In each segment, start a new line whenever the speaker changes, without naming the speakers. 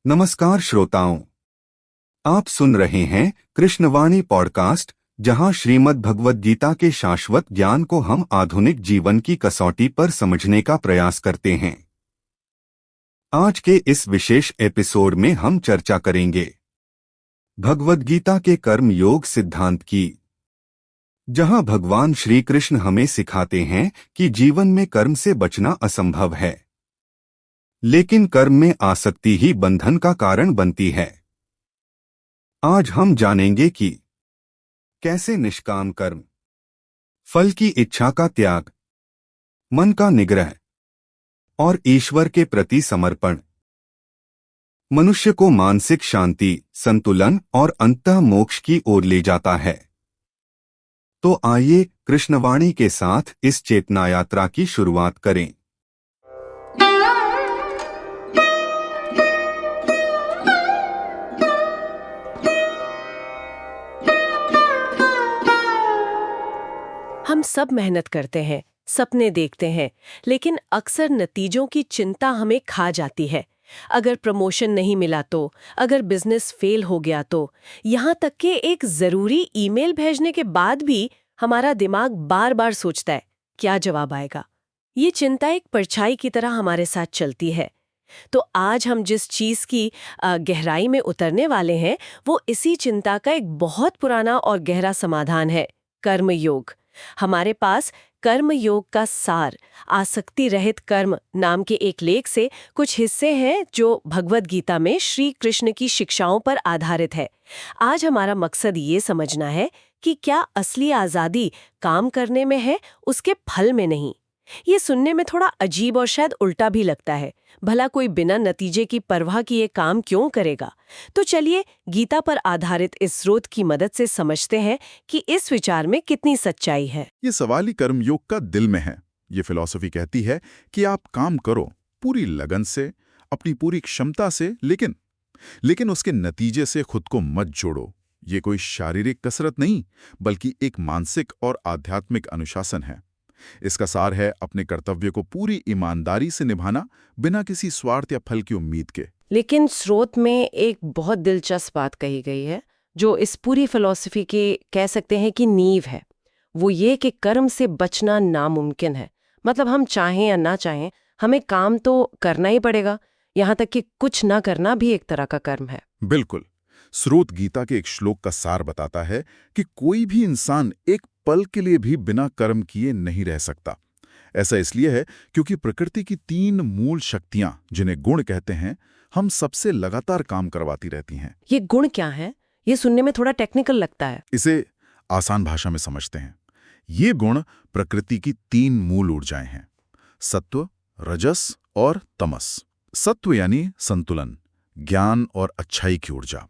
नमस्कार श्रोताओं, आप सुन रहे हैं कृष्णवाणी पॉडकास्ट, जहां श्रीमद् भगवद गीता के शाश्वत ज्ञान को हम आधुनिक जीवन की कसौटी पर समझने का प्रयास करते हैं। आज के इस विशेष एपिसोड में हम चर्चा करेंगे भगवद गीता के कर्म योग सिद्धांत की, जहां भगवान श्री कृष्ण हमें सिखाते हैं कि जीवन में कर्म से बचना असंभव है, लेकिन कर्म में आसक्ति ही बंधन का कारण बनती है। आज हम जानेंगे कि कैसे निष्काम कर्म, फल की इच्छा का त्याग, मन का निग्रह और ईश्वर के प्रति समर्पण मनुष्य को मानसिक शांति, संतुलन और अंततः मोक्ष की ओर ले जाता है। तो आइए कृष्णवाणी के साथ इस चेतना यात्रा की शुरुआत करें।
हम सब मेहनत करते हैं, सपने देखते हैं, लेकिन अक्सर नतीजों की चिंता हमें खा जाती है। अगर प्रमोशन नहीं मिला तो, अगर बिजनेस फेल हो गया तो, यहाँ तक कि एक जरूरी ईमेल भेजने के बाद भी हमारा दिमाग बार बार सोचता है, क्या जवाब आएगा। ये चिंता एक परछाई की तरह हमारे साथ चलती है। तो आज हम जिस चीज की गहराई में उतरने वाले हैं, वो इसी चिंता का एक बहुत पुराना और गहरा समाधान है, कर्म योग। हमारे पास कर्म योग का सार, आसक्ति रहित कर्म नाम के एक लेख से कुछ हिस्से हैं जो भगवद गीता में श्री कृष्ण की शिक्षाओं पर आधारित है। आज हमारा मकसद ये समझना है कि क्या असली आजादी काम करने में है, उसके फल में नहीं। ये सुनने में थोड़ा अजीब और शायद उल्टा भी लगता है। भला कोई बिना नतीजे की परवाह किए काम क्यों करेगा? तो चलिए गीता पर आधारित इस स्रोत की मदद से समझते हैं कि इस विचार में कितनी सच्चाई है।
ये सवाल ही कर्मयोग का दिल में है। ये फिलॉसफी कहती है कि आप काम करो पूरी लगन से, अपनी पूरी क्षमता से, लेकिन उसके नतीजे से खुद को मत जोड़ो। ये कोई शारीरिक कसरत नहीं, बल्कि एक मानसिक और आध्यात्मिक अनुशासन है। इसका सार है अपने कर्तव्य को पूरी ईमानदारी से निभाना, बिना किसी स्वार्थ या फल की उम्मीद के।
लेकिन स्रोत में एक बहुत दिलचस्प बात कही गई है, जो इस पूरी फिलॉसफी की कह सकते हैं कि नींव है। वो ये कि कर्म से बचना नामुमकिन है। मतलब हम चाहें या ना चाहें, हमें काम तो करना ही पड़ेगा। यहाँ तक कि कुछ ना करना भी एक तरह का कर्म है।
बिल्कुल। स्रोत गीता के एक श्लोक का सार बताता है कि कोई भी इंसान एक पल के लिए भी बिना कर्म किए नहीं रह सकता। ऐसा इसलिए है क्योंकि प्रकृति की 3 मूल शक्तियां, जिन्हें गुण कहते हैं, हम सबसे लगातार काम करवाती रहती हैं।
ये गुण क्या है? ये सुनने में थोड़ा टेक्निकल लगता है।
इसे आसान भाषा में समझते हैं। ये गुण प्रकृति की 3 मूल ऊर्जाएं हैं: सत्व, रजस और तमस। सत्व यानी संतुलन, ज्ञान और अच्छाई की ऊर्जा।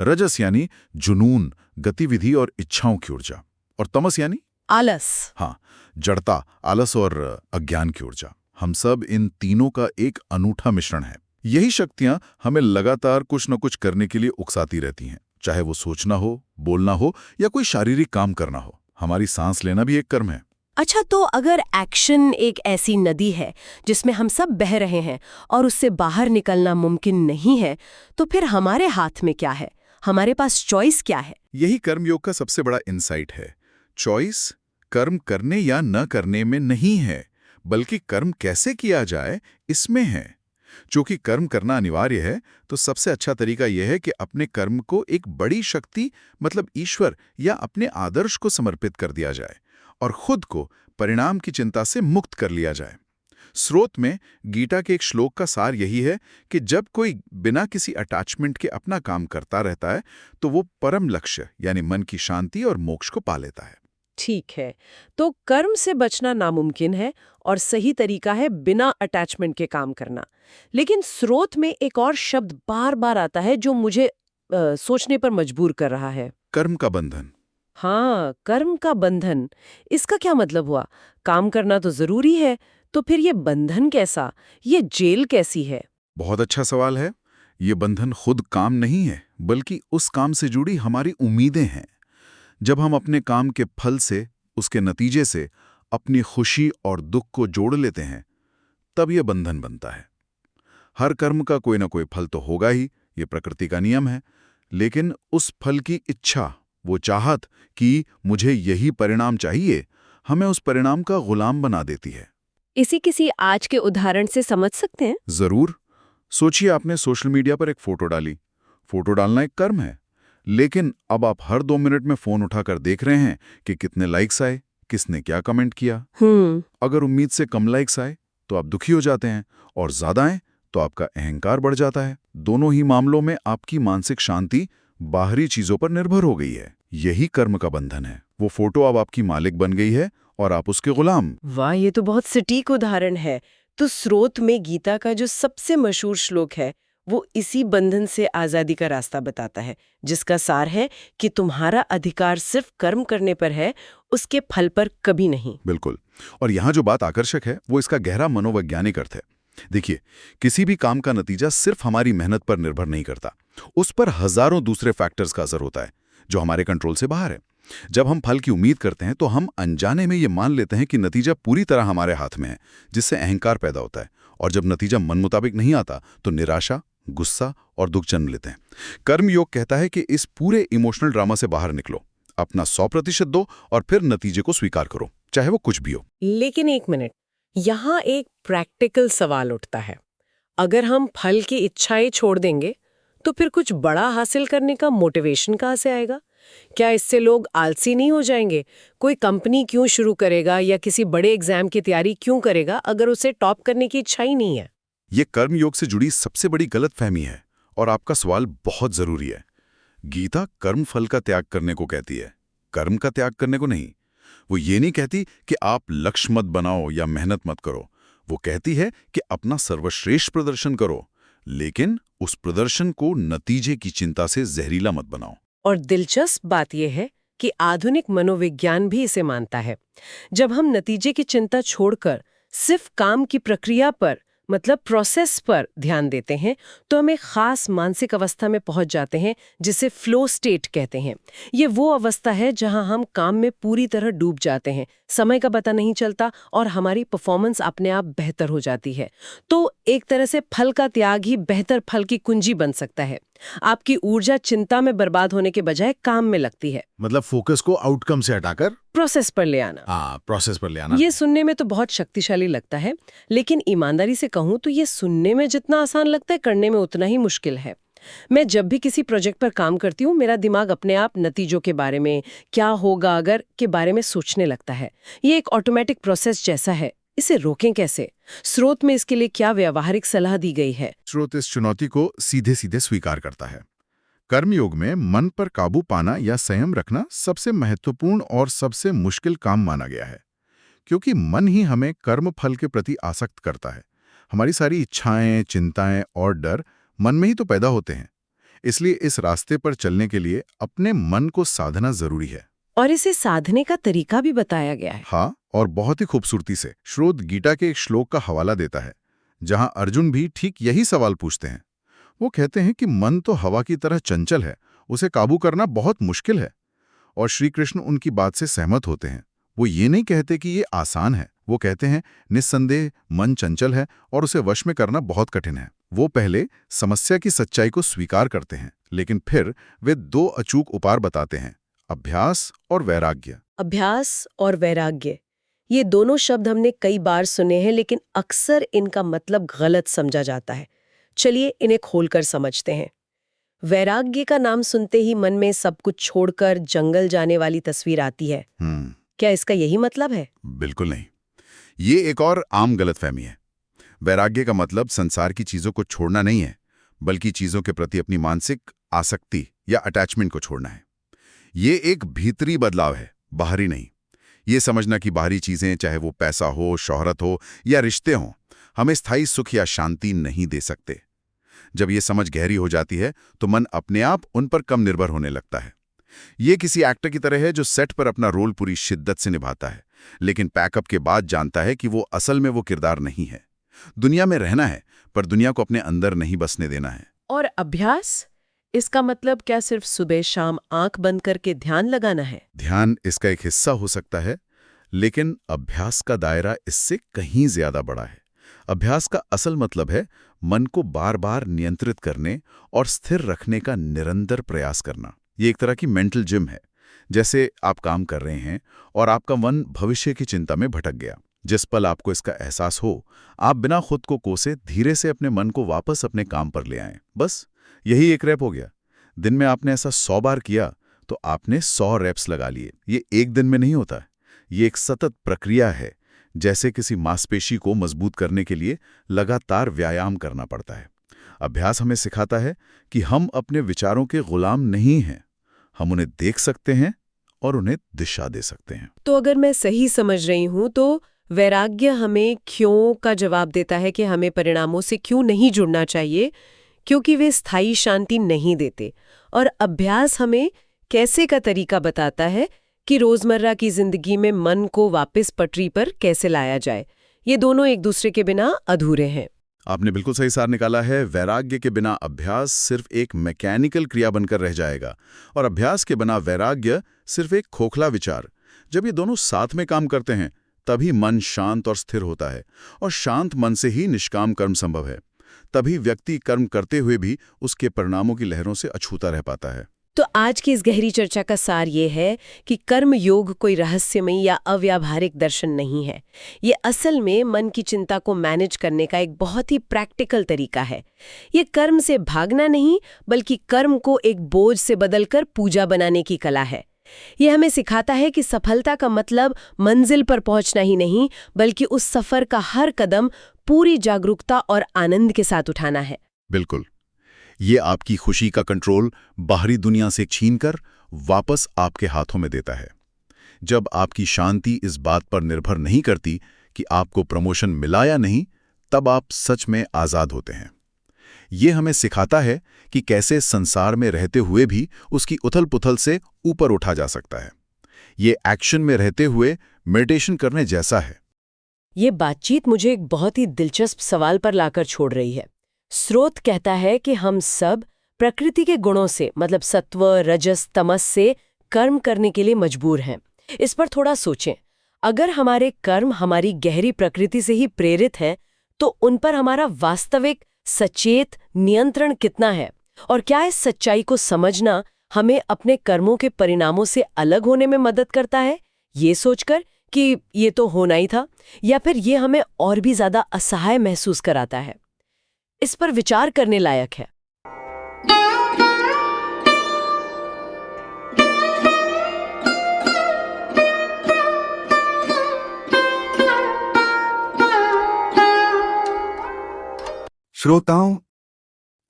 रजस यानी जुनून, गतिविधि और इच्छाओं की ऊर्जा। और तमस यानी
आलस।
हाँ, जड़ता, आलस और अज्ञान की ऊर्जा। हम सब इन तीनों का एक अनूठा मिश्रण है। यही शक्तियां हमें लगातार कुछ न कुछ करने के लिए उकसाती रहती हैं, चाहे वो सोचना हो, बोलना हो या कोई शारीरिक काम करना हो। हमारी सांस लेना भी एक कर्म है।
अच्छा, तो अगर एक्शन एक ऐसी नदी है जिसमें हम सब बह रहे हैं और उससे बाहर निकलना मुमकिन नहीं है, तो फिर हमारे हाथ में क्या है? हमारे पास चॉइस क्या है?
यही कर्मयोग का सबसे बड़ा इंसाइट है। चॉइस कर्म करने या न करने में नहीं है, बल्कि कर्म कैसे किया जाए इसमें है। चूंकि कर्म करना अनिवार्य है, तो सबसे अच्छा तरीका यह है कि अपने कर्म को एक बड़ी शक्ति, मतलब ईश्वर या अपने आदर्श को समर्पित कर दिया जाए और खुद को परिणाम की चिंता से मुक्त कर लिया जाए। स्रोत में गीता के एक श्लोक का सार यही है कि जब कोई बिना किसी अटैचमेंट के अपना काम करता रहता है, तो वो परम लक्ष्य यानी मन की शांति और मोक्ष को पा लेता है।
ठीक है, तो कर्म से बचना नामुमकिन है और सही तरीका है बिना अटैचमेंट के काम करना। लेकिन स्रोत में एक और शब्द बार बार आता है जो मुझे सोचने पर मजबूर कर रहा है।
कर्म का बंधन।
हाँ, कर्म का बंधन। इसका क्या मतलब हुआ? काम करना तो जरूरी है, तो फिर ये बंधन कैसा? ये जेल कैसी है?
बहुत अच्छा सवाल है। ये बंधन खुद काम नहीं है, बल्कि उस काम से जुड़ी हमारी उम्मीदें हैं। जब हम अपने काम के फल से, उसके नतीजे से अपनी खुशी और दुख को जोड़ लेते हैं, तब यह बंधन बनता है। हर कर्म का कोई ना कोई फल तो होगा ही, ये प्रकृति का नियम है। लेकिन उस फल की इच्छा, वो चाहत कि मुझे यही परिणाम चाहिए, हमें उस परिणाम का गुलाम बना देती है।
इसी किसी आज के उदाहरण से समझ सकते हैं?
जरूर। सोचिए, आपने सोशल मीडिया पर एक फोटो डाली। फोटो डालना एक कर्म है, लेकिन अब आप हर 2 मिनट में फोन उठाकर देख रहे हैं कि कितने लाइक्स आए, किसने क्या कमेंट किया। अगर उम्मीद से कम लाइक्स आए तो आप दुखी हो जाते हैं, और ज्यादा आए तो आपका अहंकार बढ़ जाता है। दोनों ही मामलों में आपकी मानसिक शांति बाहरी चीजों पर निर्भर हो गई है। यही कर्म का बंधन है। वो फोटो अब आपकी मालिक बन गई है और आप उसके गुलाम।
वाह, ये तो बहुत सटीक उदाहरण है। तो स्रोत में गीता का जो सबसे मशहूर श्लोक है वो इसी बंधन से आजादी का रास्ता बताता है, जिसका सार है कि तुम्हारा अधिकार सिर्फ कर्म करने पर है, उसके फल पर कभी नहीं।
बिल्कुल। और यहाँ जो बात आकर्षक है वो इसका गहरा मनोवैज्ञानिक अर्थ है। देखिए, किसी भी काम का नतीजा सिर्फ हमारी मेहनत पर निर्भर नहीं करता। उस पर हजारों दूसरे फैक्टर्स का असर होता है जो हमारे कंट्रोल से बाहर है। जब हम फल की उम्मीद करते हैं तो हम अनजाने में ये मान लेते हैं कि नतीजा पूरी तरह हमारे हाथ में है, जिससे अहंकार पैदा होता है। और जब नतीजा मन मुताबिक नहीं आता तो निराशा, गुस्सा और दुख जन्म लेते हैं। कर्म योग कहता है कि इस पूरे इमोशनल ड्रामा से बाहर निकलो, अपना 100% दो और फिर नतीजे को स्वीकार करो, चाहे वो कुछ भी हो।
लेकिन एक मिनट, यहाँ एक प्रैक्टिकल सवाल उठता है। अगर हम फल की इच्छाएं छोड़ देंगे तो फिर कुछ बड़ा हासिल करने का मोटिवेशन कहाँ से आएगा? क्या इससे लोग आलसी नहीं हो जाएंगे? कोई कंपनी क्यों शुरू करेगा या किसी बड़े एग्जाम की तैयारी क्यों करेगा अगर उसे टॉप करने की इच्छा ही नहीं है?
ये कर्म योग से जुड़ी सबसे बड़ी गलतफहमी है, और आपका सवाल बहुत जरूरी है। गीता कर्म फल का त्याग करने को कहती है, कर्म का त्याग करने को नहीं। वो ये नहीं कहती कि आप लक्ष्य मत बनाओ या मेहनत मत करो। वो कहती है कि अपना सर्वश्रेष्ठ प्रदर्शन करो, लेकिन उस प्रदर्शन को नतीजे की चिंता से जहरीला मत बनाओ।
और दिलचस्प बात यह है कि आधुनिक मनोविज्ञान भी इसे मानता है। जब हम नतीजे की चिंता छोड़कर सिर्फ काम की प्रक्रिया पर, मतलब प्रोसेस पर ध्यान देते हैं तो हम एक खास मानसिक अवस्था में पहुंच जाते हैं जिसे फ्लो स्टेट कहते हैं। ये वो अवस्था है जहां हम काम में पूरी तरह डूब जाते हैं, समय का पता नहीं चलता और हमारी परफॉर्मेंस अपने आप बेहतर हो जाती है। तो एक तरह से फल का त्याग ही बेहतर फल की कुंजी बन सकता है। आपकी ऊर्जा चिंता में बर्बाद होने के बजाय काम में लगती है।
मतलब फोकस को आउटकम से हटाकर
प्रोसेस पर ले आना।
प्रोसेस पर ले आना।
ये सुनने में तो बहुत शक्तिशाली लगता है, लेकिन ईमानदारी से कहूं तो ये सुनने में जितना आसान लगता है करने में उतना ही मुश्किल है। मैं जब भी किसी प्रोजेक्ट पर काम करती हूँ मेरा दिमाग अपने आप नतीजों के बारे में, क्या होगा अगर के बारे में सोचने लगता है। ये एक ऑटोमेटिक प्रोसेस जैसा है। इसे रोकें कैसे? स्रोत में इसके लिए क्या व्यावहारिक सलाह दी गई है?
स्रोत इस चुनौती को सीधे सीधे स्वीकार करता है। कर्मयोग में मन पर काबू पाना या संयम रखना सबसे महत्वपूर्ण और सबसे मुश्किल काम माना गया है, क्योंकि मन ही हमें कर्म फल के प्रति आसक्त करता है। हमारी सारी इच्छाएं, चिंताएं और डर मन में ही तो पैदा होते हैं। इसलिए इस रास्ते पर चलने के लिए अपने मन को साधना जरूरी है।
और इसे साधने का तरीका भी बताया गया है।
हाँ, और बहुत ही खूबसूरती से। श्रोत गीता के एक श्लोक का हवाला देता है जहां अर्जुन भी ठीक यही सवाल पूछते हैं। वो कहते हैं कि मन तो हवा की तरह चंचल है, उसे काबू करना बहुत मुश्किल है। और श्री कृष्ण उनकी बात से सहमत होते हैं। वो ये नहीं कहते कि ये आसान है, वो कहते हैं निस्संदेह मन चंचल है और उसे वश में करना बहुत कठिन है। वो पहले समस्या की सच्चाई को स्वीकार करते हैं, लेकिन फिर वे 2 अचूक उपाय बताते हैं, अभ्यास और वैराग्य।
अभ्यास और वैराग्य, ये दोनों शब्द हमने कई बार सुने हैं, लेकिन अक्सर इनका मतलब गलत समझा जाता है। चलिए इन्हें खोलकर समझते हैं। वैराग्य का नाम सुनते ही मन में सब कुछ छोड़कर जंगल जाने वाली तस्वीर आती है। क्या इसका यही मतलब है?
बिल्कुल नहीं। ये एक और आम गलतफहमी है। वैराग्य का मतलब संसार की चीजों को छोड़ना नहीं है, बल्कि चीजों के प्रति अपनी मानसिक आसक्ति या अटैचमेंट को छोड़ना है। ये एक भीतरी बदलाव है, बाहरी नहीं। ये समझना कि बाहरी चीजें, चाहे वो पैसा हो, शोहरत हो या रिश्ते हों, हमें स्थायी सुख या शांति नहीं दे सकते। जब ये समझ गहरी हो जाती है तो मन अपने आप उन पर कम निर्भर होने लगता है। ये किसी एक्टर की तरह है जो सेट पर अपना रोल पूरी शिद्दत से निभाता है, लेकिन पैकअप के बाद जानता है कि वो असल में वो किरदार नहीं है। दुनिया में रहना है, पर दुनिया को अपने अंदर नहीं बसने देना है।
और अभ्यास, इसका मतलब क्या सिर्फ सुबह शाम आंख बंद करके ध्यान लगाना है?
ध्यान इसका एक हिस्सा हो सकता है, लेकिन अभ्यास का दायरा इससे कहीं ज्यादा बड़ा है। अभ्यास का असल मतलब है मन को बार बार नियंत्रित करने और स्थिर रखने का निरंतर प्रयास करना। ये एक तरह की मेंटल जिम है। जैसे आप काम कर रहे हैं और आपका मन भविष्य की चिंता में भटक गया। जिस पल आपको इसका एहसास हो, आप बिना खुद को कोसे धीरे से अपने मन को वापस अपने काम पर ले आएं। बस यही एक रैप हो गया। दिन में आपने ऐसा 100 बार किया तो आपने 100 रैप्स लगा लिए। ये एक दिन में नहीं होता, ये एक सतत प्रक्रिया है। जैसे किसी मांसपेशी को मजबूत करने के लिए लगातार व्यायाम करना पड़ता है। अभ्यास हमें सिखाता है कि हम अपने विचारों के गुलाम नहीं हैं। हम उन्हें देख सकते हैं और उन्हें दिशा दे सकते हैं।
तो अगर मैं सही समझ रही हूं तो वैराग्य हमें क्यों का जवाब देता है कि हमें परिणामों से क्यों नहीं जुड़ना चाहिए, क्योंकि वे स्थायी शांति नहीं देते। और अभ्यास हमें कैसे का तरीका बताता है कि रोजमर्रा की जिंदगी में मन को वापस पटरी पर कैसे लाया जाए। ये दोनों एक दूसरे के बिना अधूरे हैं।
आपने बिल्कुल सही सार निकाला है। वैराग्य के बिना अभ्यास सिर्फ एक मैकेनिकल क्रिया बनकर रह जाएगा और अभ्यास के बिना वैराग्य सिर्फ एक खोखला विचार। जब ये दोनों साथ में काम करते हैं तभी मन शांत और स्थिर होता है, और शांत मन से ही निष्काम कर्म संभव है। तभी व्यक्ति कर्म करते हुए भी उसके परिणामों की लहरों से अछूता रह पाता है।
तो आज की इस गहरी चर्चा का सार ये है कि कर्म योग कोई रहस्यमयी या अव्यावहारिक दर्शन नहीं है। ये असल में मन की चिंता को मैनेज करने का एक बहुत ही प्रैक्टिकल तरीका है। ये कर्म से भागना नहीं, बल्कि कर्म को एक बोझ से बदलकर पूजा बनाने की कला है। ये हमें सिखाता है कि सफलता का मतलब मंजिल पर पहुंचना ही नहीं, बल्कि उस सफर का हर कदम पूरी जागरूकता और आनंद के साथ उठाना है।
बिल्कुल। ये आपकी खुशी का कंट्रोल बाहरी दुनिया से छीनकर वापस आपके हाथों में देता है। जब आपकी शांति इस बात पर निर्भर नहीं करती कि आपको प्रमोशन मिला या नहीं, तब आप सच में आज़ाद होते हैं। ये हमें सिखाता है कि कैसे संसार में रहते हुए भी उसकी उथल-पुथल से ऊपर उठा जा सकता है। ये एक्शन में रहते हुए मेडिटेशन करने जैसा है।
ये बातचीत मुझे एक बहुत ही दिलचस्प सवाल पर लाकर छोड़ रही है। स्रोत कहता है कि हम सब प्रकृति के गुणों से, मतलब सत्व, रजस, तमस से कर्म करने के लिए मजबूर हैं। इस पर थोड़ा सोचें। अगर हमारे कर्म हमारी गहरी प्रकृति से ही प्रेरित हैं, तो उन पर हमारा वास्तविक सचेत नियंत्रण कितना है? और क्या इस सच्चाई को समझना हमें अपने कर्मों के परिणामों से अलग होने में मदद करता है, ये सोचकर कि ये तो होना ही था, या फिर ये हमें और भी ज्यादा असहाय महसूस कराता है? इस पर विचार करने लायक है।
श्रोताओं,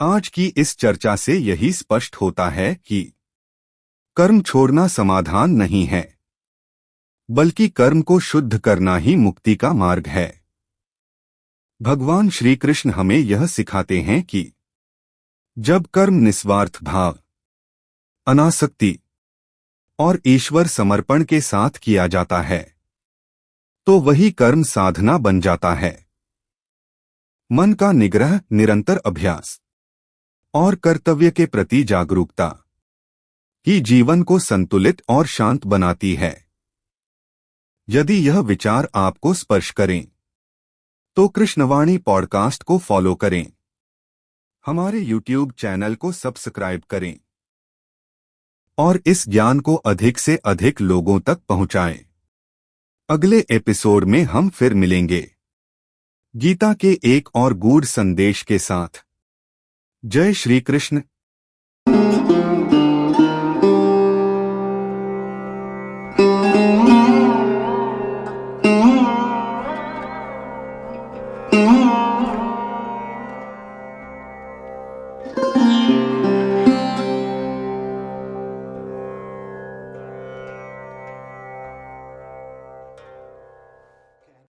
आज की इस चर्चा से यही स्पष्ट होता है कि कर्म छोड़ना समाधान नहीं है, बल्कि कर्म को शुद्ध करना ही मुक्ति का मार्ग है। भगवान श्री कृष्ण हमें यह सिखाते हैं कि जब कर्म निस्वार्थ भाव, अनासक्ति और ईश्वर समर्पण के साथ किया जाता है, तो वही कर्म साधना बन जाता है। मन का निग्रह, निरंतर अभ्यास और कर्तव्य के प्रति जागरूकता ही जीवन को संतुलित और शांत बनाती है। यदि यह विचार आपको स्पर्श करें तो कृष्णवाणी पॉडकास्ट को फॉलो करें, हमारे YouTube चैनल को सब्सक्राइब करें और इस ज्ञान को अधिक से अधिक लोगों तक पहुंचाएं। अगले एपिसोड में हम फिर मिलेंगे, गीता के एक और गूढ़ संदेश के साथ। जय श्री कृष्ण।
Mm-hmm.